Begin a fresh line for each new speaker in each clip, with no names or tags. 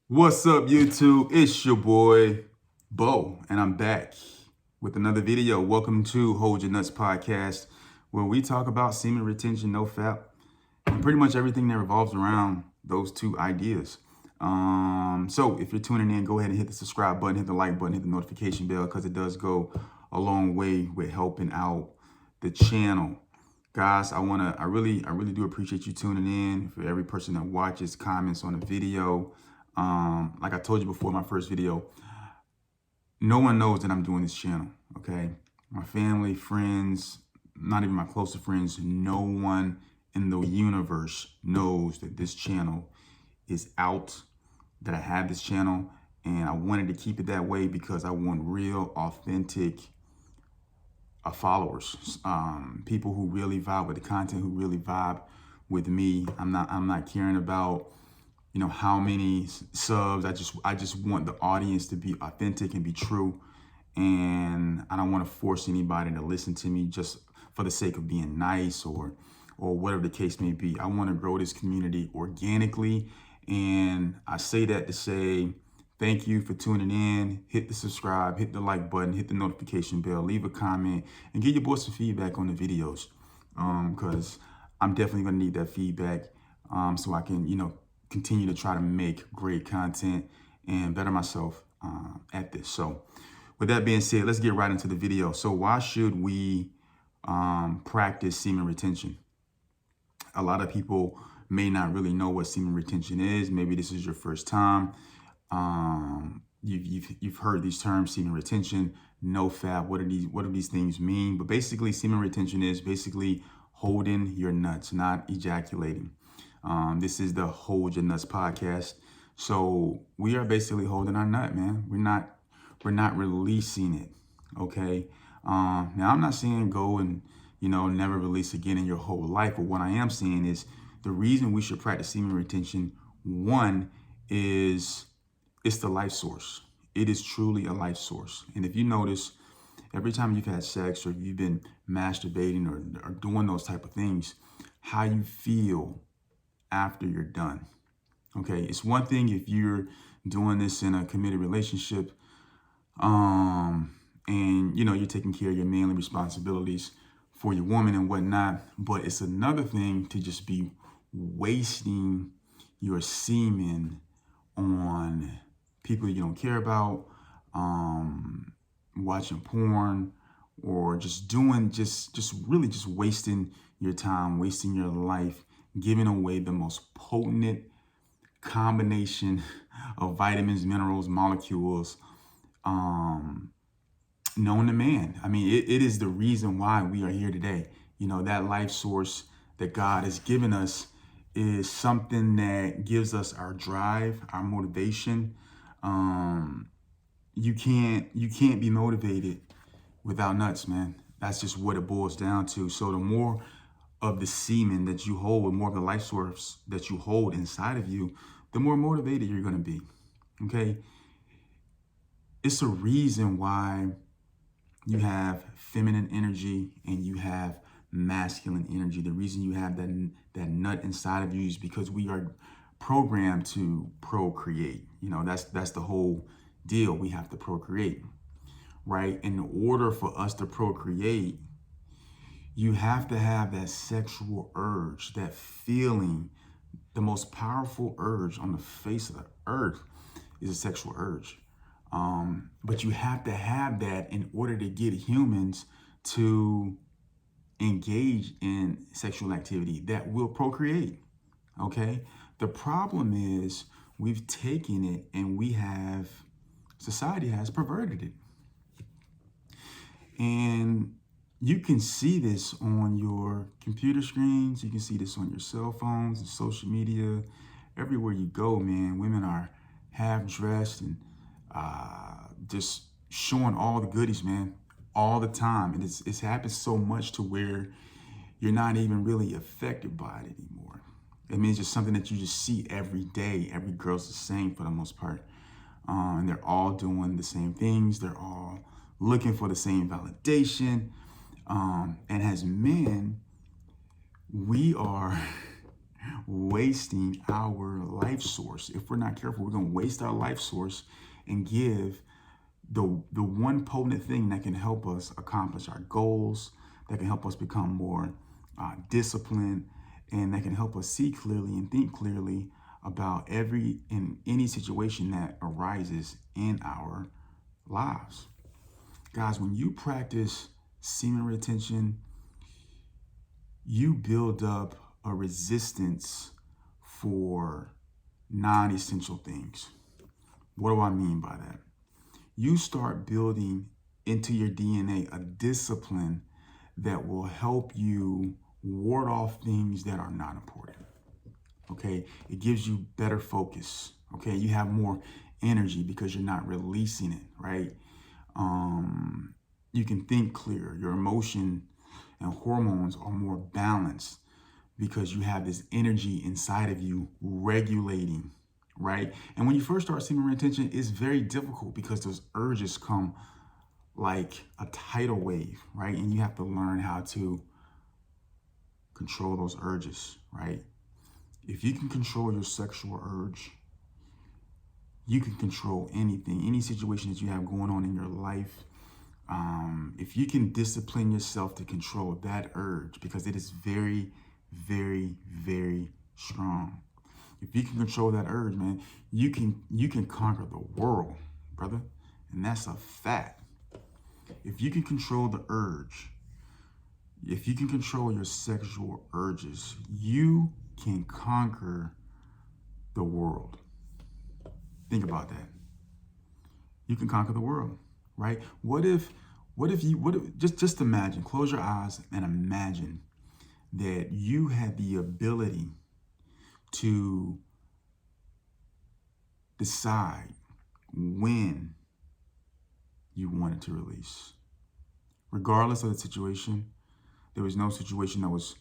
What's up, YouTube? It's your boy, Bo, and I'm back with another video. Welcome to Hold Your Nuts Podcast, where we talk about semen retention, no fap, and pretty much everything that revolves around those two ideas. So if you're tuning in, go ahead and hit the subscribe button, hit the like button, hit the notification bell, because it does go a long way with helping out the channel. Guys, I really do appreciate you tuning in. For every person that watches, comments on the video. Like I told you before, my first video, no one knows that I'm doing this channel, okay? My family, friends, not even my closest friends, no one in the universe knows that this channel is out, that I have this channel, and I wanted to keep it that way because I want real, authentic followers, people who really vibe with the content, who really vibe with me. I'm not caring about how many subs. I just want the audience to be authentic and be true, and I don't want to force anybody to listen to me just for the sake of being nice or whatever the case may be. I want to grow this community organically, and I say that to say thank you for tuning in. Hit the subscribe, hit the like button, hit the notification bell, leave a comment, and give your boy some feedback on the videos, because I'm definitely gonna need that feedback, so I can continue to try to make great content and better myself at this. So with that being said, let's get right into the video. So why should we practice semen retention? A lot of people may not really know what semen retention is. Maybe this is your first time. You've heard these terms: semen retention, no fap. What do these things mean? But basically, semen retention is basically holding your nuts, not ejaculating. This is the Hold Your Nuts podcast. So we are basically holding our nut, man. We're not releasing it. Okay. Now I'm not saying go and never release again in your whole life, but what I am saying is the reason we should practice semen retention, one, is it's the life source. It is truly a life source. And if you notice, every time you've had sex or you've been masturbating or doing those type of things, how you feel after you're done. Okay, it's one thing if you're doing this in a committed relationship, and you're taking care of your manly responsibilities for your woman and whatnot, but it's another thing to just be wasting your semen on people you don't care about, watching porn, or just really wasting your time, wasting your life, giving away the most potent combination of vitamins, minerals, molecules known to man. I mean, it is the reason why we are here today. That life source that God has given us is something that gives us our drive, our motivation. You can't be motivated without nuts, man. That's just what it boils down to. So the more of the semen that you hold, and more of the life source that you hold inside of you, the more motivated you're going to be. Okay. It's a reason why you have feminine energy and you have masculine energy. The reason you have that nut inside of you is because we are programmed to procreate. That's the whole deal. We have to procreate, right? In order for us to procreate, you have to have that sexual urge, that feeling. The most powerful urge on the face of the earth is a sexual urge. But you have to have that in order to get humans to engage in sexual activity that will procreate. Okay? The problem is we've taken it and society has perverted it. And you can see this on your computer screens. You can see this on your cell phones and social media. Everywhere you go, man, women are half dressed and just showing all the goodies, man, all the time. And it's happened so much to where you're not even really affected by it anymore. I mean, it's just something that you just see every day. Every girl's the same for the most part. And they're all doing the same things. They're all looking for the same validation. And as men, we are wasting our life source. If we're not careful, we're going to waste our life source and give the one potent thing that can help us accomplish our goals, that can help us become more disciplined, and that can help us see clearly and think clearly about any situation that arises in our lives. Guys, when you practice semen retention, you build up a resistance for non-essential things. What do I mean by that? You start building into your DNA a discipline that will help you ward off things that are not important. Okay, it gives you better focus. Okay, you have more energy because you're not releasing it, right? You can think clearer. Your emotion and hormones are more balanced because you have this energy inside of you regulating, right? And when you first start semen retention, it's very difficult because those urges come like a tidal wave, right? And you have to learn how to control those urges, right? If you can control your sexual urge, you can control anything, any situation that you have going on in your life. If you can discipline yourself to control that urge, because it is very, very, very strong. If you can control that urge, man, you can conquer the world, brother. And that's a fact. If you can control the urge, if you can control your sexual urges, you can conquer the world. Think about that. You can conquer the world, right? Just imagine, close your eyes and imagine that you had the ability to decide when you wanted to release. Regardless of the situation, there was no situation that was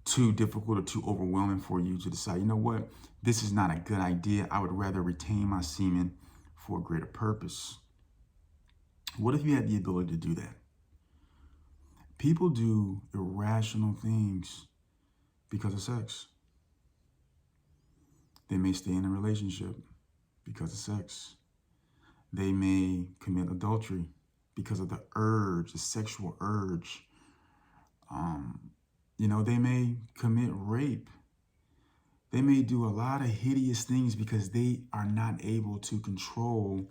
too difficult or too overwhelming for you to decide, you know what, this is not a good idea. I would rather retain my semen for a greater purpose. What if you had the ability to do that? People do irrational things because of sex. They may stay in a relationship because of sex. They may commit adultery because of the urge, the sexual urge. They may commit rape. They may do a lot of hideous things because they are not able to control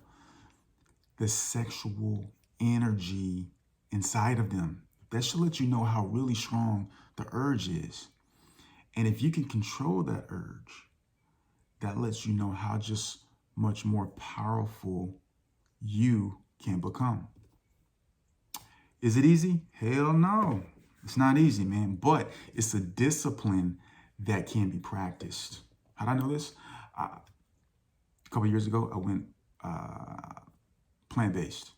the sexual energy inside of them. That should let you know how really strong the urge is. And if you can control that urge, that lets you know how just much more powerful you can become. Is it easy? Hell no. It's not easy, man. But it's a discipline that can be practiced. How did I know this? A couple of years ago, I went plant-based.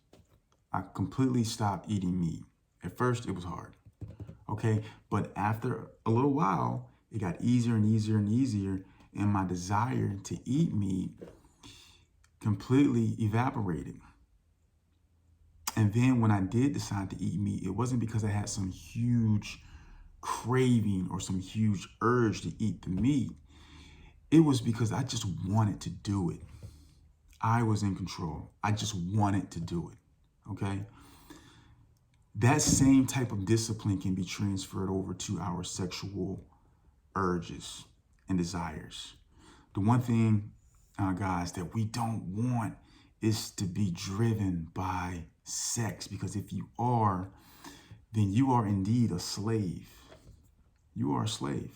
I completely stopped eating meat. At first, it was hard, okay? But after a little while, it got easier and easier and easier, and my desire to eat meat completely evaporated. And then when I did decide to eat meat, it wasn't because I had some huge craving or some huge urge to eat the meat. It was because I just wanted to do it. I was in control. I just wanted to do it, okay? That same type of discipline can be transferred over to our sexual urges and desires. The one thing, guys, that we don't want is to be driven by sex, because if you are, then you are indeed a slave. You are a slave.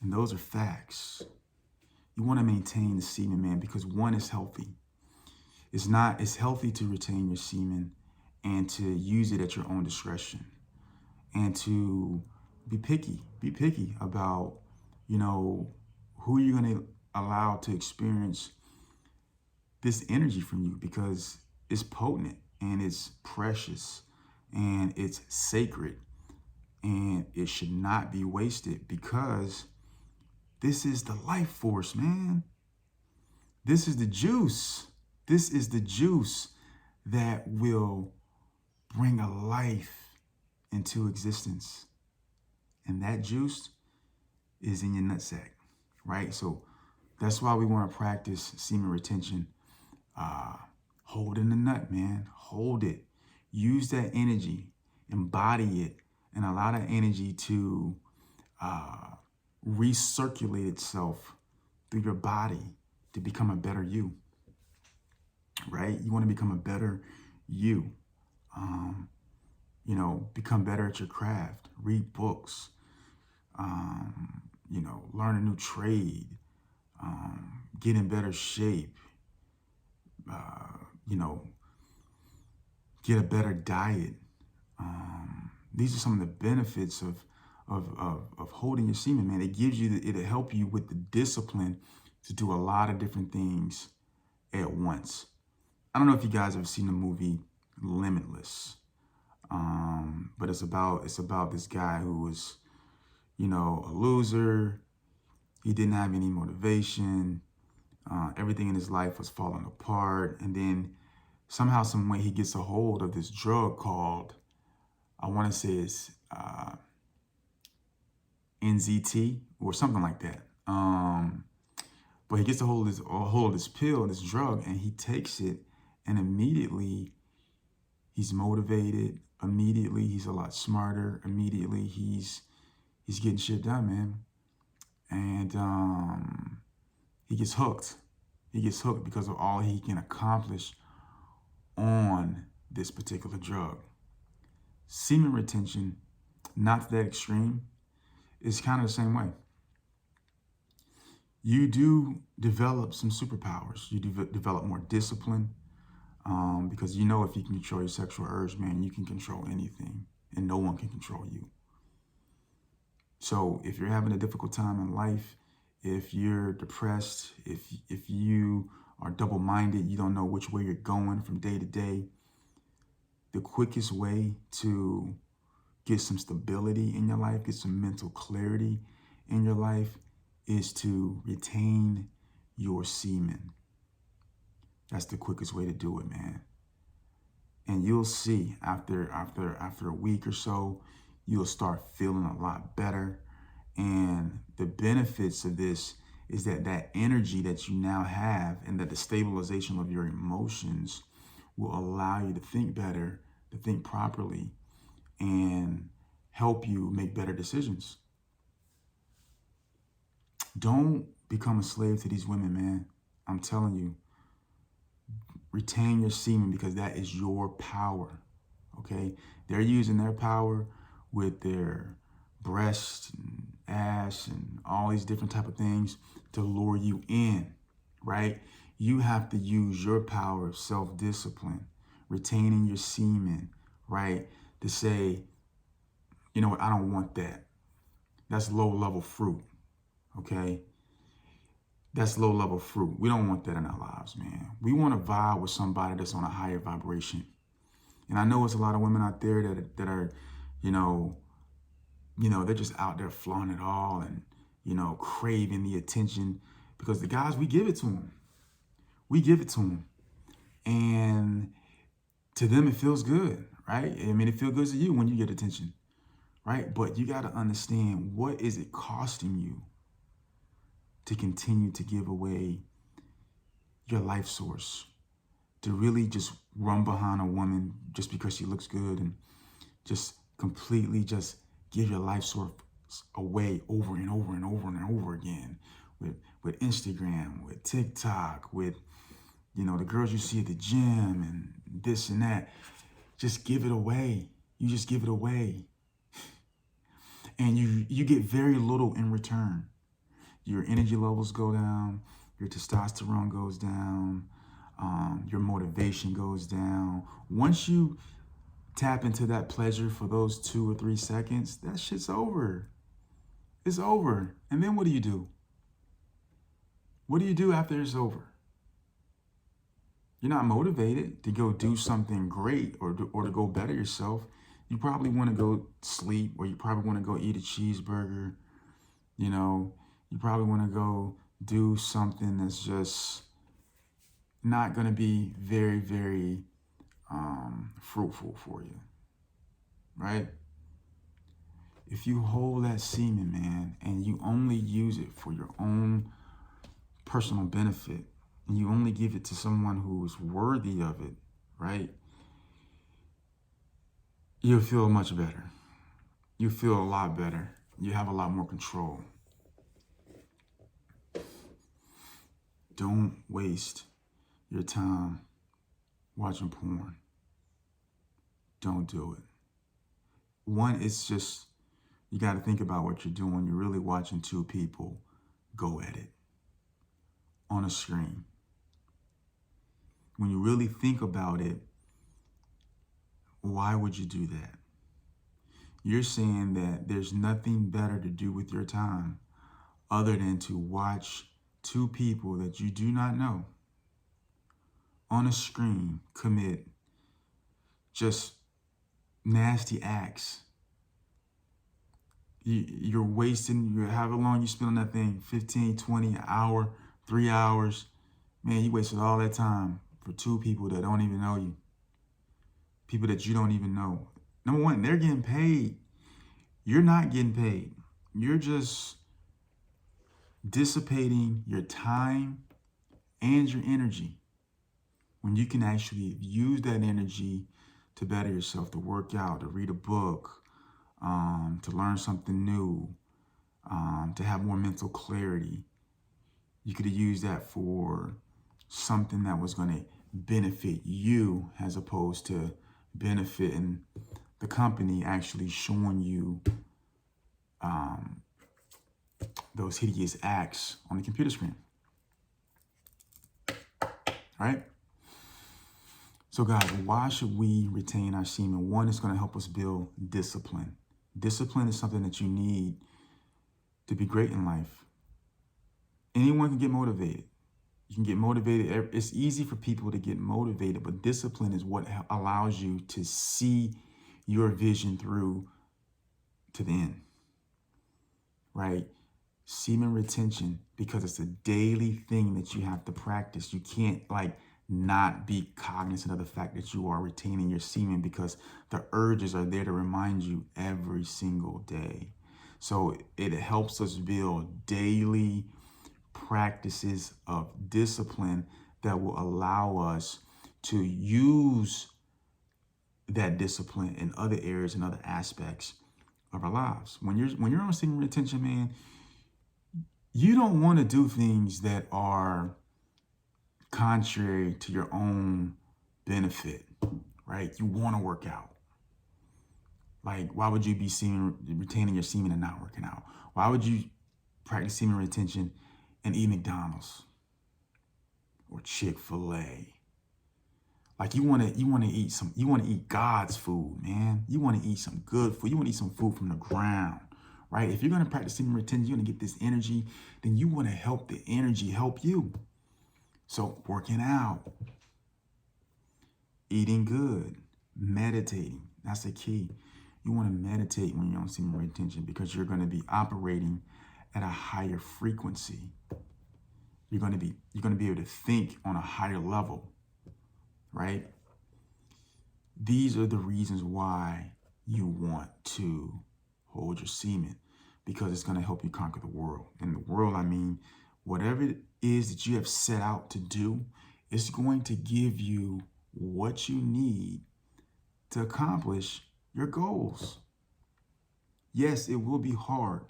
And those are facts. You want to maintain the semen, man, because one is healthy. It's healthy to retain your semen and to use it at your own discretion, and to be picky about, who you're going to allow to experience this energy from you, because it's potent and it's precious and it's sacred, and it should not be wasted, because this is the life force, man. This is the juice. This is the juice that will bring a life into existence. and that juice is in your nutsack, right? So that's why we want to practice semen retention. Holding the nut, man. Hold it. Use that energy. Embody it. And allow that energy to recirculate itself through your body to become a better you, right? You want to become a better you. Become better at your craft. Read books. Learn a new trade. Get in better shape. Get a better diet. These are some of the benefits of holding your semen, man. It gives you, it'll help you with the discipline to do a lot of different things at once. I don't know if you guys have seen the movie Limitless, but it's about this guy who was, a loser. He didn't have any motivation. Everything in his life was falling apart, and then somehow, some way, he gets a hold of this drug called, I want to say it's NZT or something like that. But he gets a hold of this pill, this drug, and he takes it, and immediately he's motivated. Immediately he's a lot smarter. Immediately he's getting shit done, man. And he gets hooked. He gets hooked because of all he can accomplish on this particular drug. Semen retention, not to that extreme, is kind of the same way. You do develop some superpowers. You develop more discipline because if you can control your sexual urge, man, you can control anything and no one can control you. So if you're having a difficult time in life, if you're depressed, if you are double-minded, you don't know which way you're going from day to day, the quickest way to get some stability in your life, get some mental clarity in your life, is to retain your semen. That's the quickest way to do it, man. And you'll see after a week or so, you'll start feeling a lot better. And the benefits of this is that energy that you now have and that the stabilization of your emotions will allow you to think better, to think properly, and help you make better decisions. Don't become a slave to these women, man. I'm telling you, retain your semen because that is your power, okay? They're using their power with their breast and ass and all these different type of things to lure you in, right? You have to use your power of self-discipline, retaining your semen, right? To say, you know what, I don't want that. That's low-level fruit, okay? That's low-level fruit. We don't want that in our lives, man. We want to vibe with somebody that's on a higher vibration. And I know there's a lot of women out there that are, they're just out there flaunting it all and, craving the attention because the guys, we give it to them. We give it to them. And to them, it feels good, right? I mean, it feels good to you when you get attention, right? But you got to understand, what is it costing you to continue to give away your life source, to really just run behind a woman just because she looks good and just completely just give your life source away over and over and over and over again with Instagram, with TikTok, with, the girls you see at the gym and this and that. Just give it away. You just give it away. And you get very little in return. Your energy levels go down, your testosterone goes down, your motivation goes down. Once you tap into that pleasure for those 2 or 3 seconds, that shit's over. It's over. And then what do you do? What do you do after it's over? You're not motivated to go do something great or to go better yourself. You probably want to go sleep, or you probably want to go eat a cheeseburger. You probably want to go do something that's just not going to be very, very fruitful for you, right? If you hold that semen, man, and you only use it for your own personal benefit, and you only give it to someone who is worthy of it, right? You'll feel much better. You feel a lot better. You have a lot more control. Don't waste your time watching porn. Don't do it. One, it's just, you got to think about what you're doing. You're really watching two people go at it on a screen. When you really think about it, why would you do that? You're saying that there's nothing better to do with your time other than to watch two people that you do not know on a screen commit just nasty acts. You're wasting however long you spend on that thing, 15, 20, an hour, 3 hours. Man, you wasted all that time for two people that don't even know you. People that you don't even know. Number one, they're getting paid. You're not getting paid. You're just dissipating your time and your energy when you can actually use that energy to better yourself, to work out, to read a book, to learn something new, to have more mental clarity. You could have used that for something that was going to benefit you as opposed to benefiting the company actually showing you those hideous acts on the computer screen. All right? So guys, why should we retain our semen? One, it's going to help us build discipline. Discipline is something that you need to be great in life. Anyone can get motivated. You can get motivated. It's easy for people to get motivated, but discipline is what allows you to see your vision through to the end, right? Semen retention, because it's a daily thing that you have to practice. You can't not be cognizant of the fact that you are retaining your semen because the urges are there to remind you every single day. So it helps us build daily practices of discipline that will allow us to use that discipline in other areas and other aspects of our lives. When you're on semen retention, man, you don't want to do things that are contrary to your own benefit, right? You want to work out. Like, why would you be retaining your semen and not working out? Why would you practice semen retention and eat McDonald's or Chick-fil-A? Like, you want to eat God's food, man. You want to eat some good food. You want to eat some food from the ground, right? If you're going to practice semen retention, you're going to get this energy, then you want to help the energy help you. So working out, eating good, meditating, that's the key. You want to meditate when you're on semen retention because you're going to be operating at a higher frequency. You're going to be able to think on a higher level, right? These are the reasons why you want to hold your semen, because it's going to help you conquer the world. And the world, I mean, whatever it is that you have set out to do, it's going to give you what you need to accomplish your goals. Yes, it will be hard,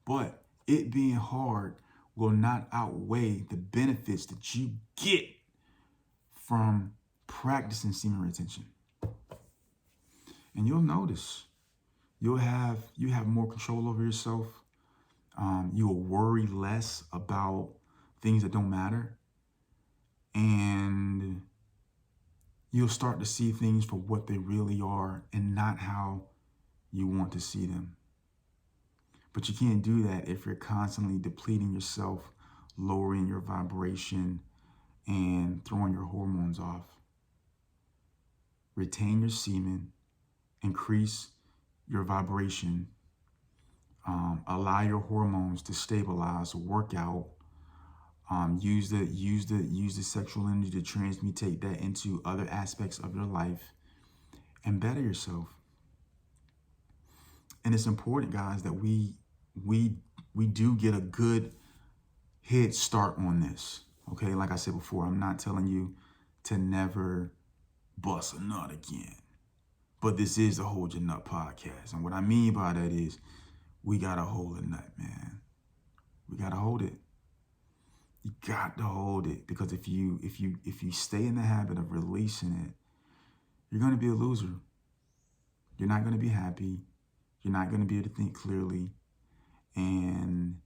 but it being hard will not outweigh the benefits that you get from practicing semen retention. And you'll notice you have more control over yourself. You'll worry less about things that don't matter. And you'll start to see things for what they really are and not how you want to see them. But you can't do that if you're constantly depleting yourself, lowering your vibration, and throwing your hormones off. Retain your semen, increase your vibration, allow your hormones to stabilize, work out, use the sexual energy to transmutate that into other aspects of your life and better yourself. And it's important, guys, that we do get a good head start on this. Okay, like I said before, I'm not telling you to never bust a nut again. But this is the Hold Your Nut podcast. And what I mean by that is we gotta hold a nut, man. We gotta hold it. You got to hold it, because if you stay in the habit of releasing it, you're gonna be a loser. You're not gonna be happy. You're not gonna be able to think clearly, and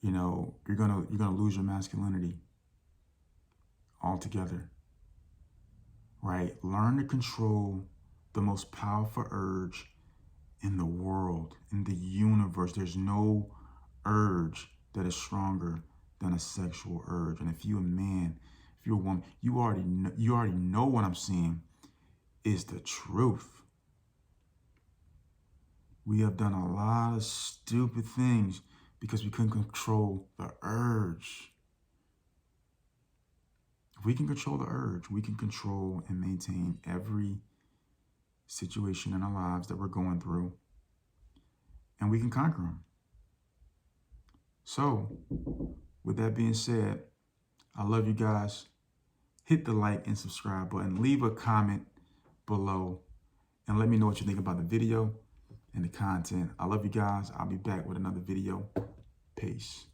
you're gonna lose your masculinity altogether. Right? Learn to control the most powerful urge in the world, in the universe. There's no urge that is stronger than a sexual urge. And if you're a man, if you're a woman, you already know what I'm saying is the truth. We have done a lot of stupid things because we couldn't control the urge. If we can control the urge, we can control and maintain every situation in our lives that we're going through, and we can conquer them. So, with that being said, I love you guys. Hit the like and subscribe button. Leave a comment below and let me know what you think about the video and the content. I love you guys. I'll be back with another video. Peace.